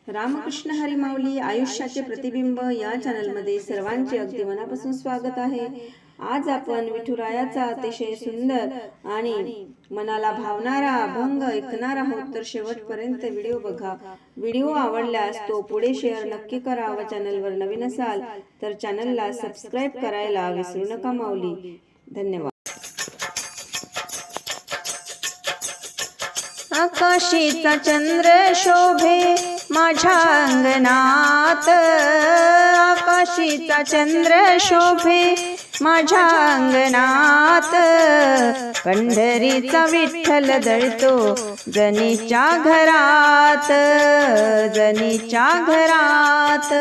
रामकृष्ण हरी माऊली आयुष्याचे प्रतिबिंब या चॅनलमध्ये सर्वांचे अगदी मनापासून स्वागत आहे। आज आपण विठुरायाचा अतिशय सुंदर आणि मनाला भावणारा अभंग ऐकणार आहोत, तर शेवटपर्यंत व्हिडिओ बघा। व्हिडिओ आवडल्यास तो पुढे शेअर नक्की करा व चॅनलवर नवीन असाल तर चॅनलला सबस्क्राइब करायला विसरू नका माऊली। धन्यवाद। आकाशीचा चंद्र शोभे माझ्या अंगणात, आकाशीचा चंद्र शोभे माझ्या अंगणात, पंढरीचा विठ्ठल दळतो जनीच्या घरात, जनीच्या घरात,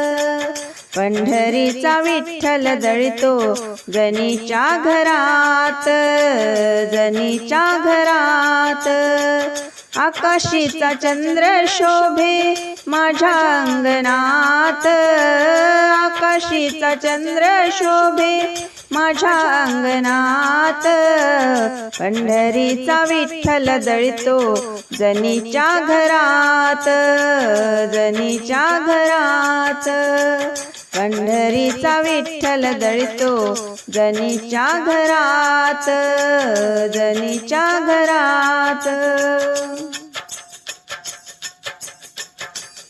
पंढरीचा विठ्ठल दळतो जनीच्या घरात, जनीच्या घरात। आकाशीचा चंद्र शोभे माझ्या अंगणात, आकाशीचा चंद्र शोभे माझ्या अंगणात, पंढरीचा विठ्ठल दळतो जनीच्या घरात, जनीच्या घरात, पंढरीचा विठ्ठल दळतो जनीच्या घरात, जनीच्या घरात।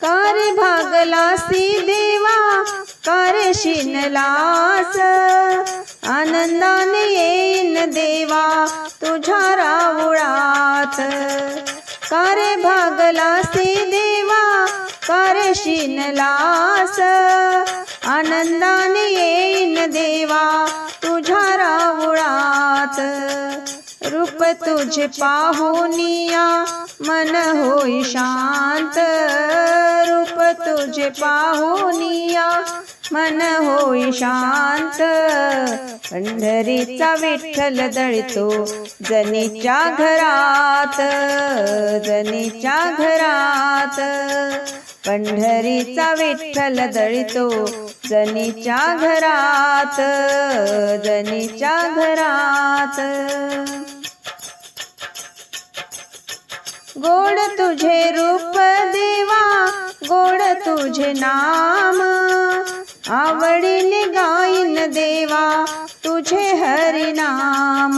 कारे भागलासी देवा कारे शिनलास, आनंदाने येईन देवा तुझ्या राऊळात, कारे भागलासी देवा कारे शिनलास, आनंदाने येईन देवा तुझ्या राऊळात, रूप तुझे पाहुनिया मन होई शांत, रूप तुझे पाहुनिया मन होई शांत, पंढरीचा विठ्ठल दळतो जनीच्या घरात, जनीच्या घरात, पंढरीचा विठ्ठल दळतो जनीच्या घरात, जनीच्या घरात। गोड तुझे रूप देवा गोड तुझे नाम, आवडीने गाईन देवा तुझे हरिनाम,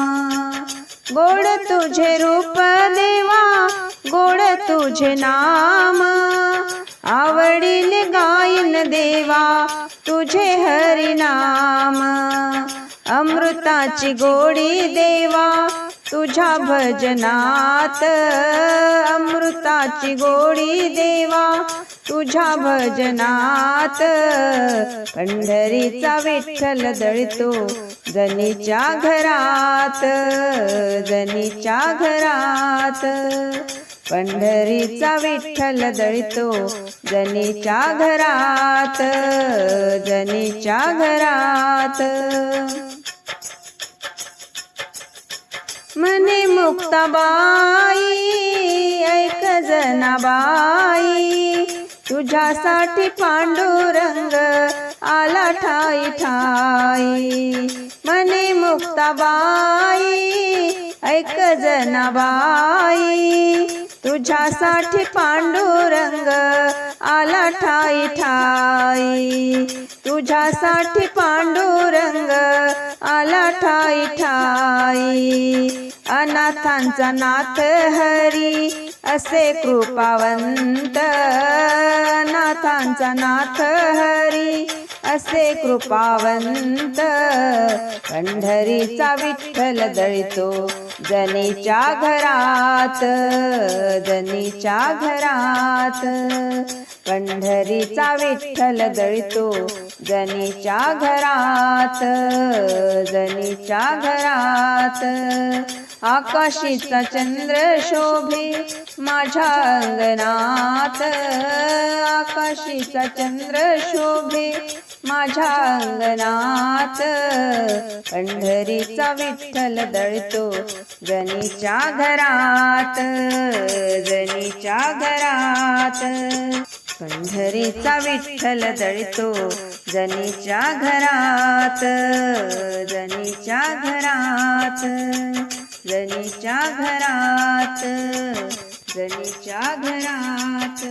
गोड तुझे रूप देवा गोड तुझे नाम, आवडीने गाईन देवा तुझे हरिनाम, अमृताची गोडी देवा तुझ्या भजनात, अमृताची गोडी देवा तुझ्या भजनात, पंढरीचा विठ्ठल दळतो जनीच्या घरात, जनीच्या घरात, पंढरीचा विठ्ठल दळतो जनीच्या घरात, जनीच्या घरात। मने मुक्ताबाई ऐक जनाबाई, तुझ्यासाठी पांडुरंग आला ठाई ठाई, मने मुक्ताबाई ऐक जनाबाई, तुझ्यासाठी पांडुरंग आला ठाई ठाई, तुझ्यासाठी पांडुरंग आला ठाई ठाई, अनाथांचा नाथ हरी असे कृपावंत, अनाथांचा नाथ हरी असे कृपावंत, पंढरीचा विठ्ठल दळतो जनीच्या घरात, जनीच्या घरात, पंढरीचा विठ्ठल दळतो जनीच्या घरात, जनीच्या घरात। आकाशीचा चंद्र शोभे माझ्या अंगणात, आकाशीचा चंद्र शोभे माझ्या अंगणात, पंढरीचा विठ्ठल दळतो जनीच्या घरात, जनीच्या घरात, पंढरीचा विठ्ठल दळतो जनीच्या घरात, जनीच्या घरात, जनीच्या घरात, जनीच्या घरात।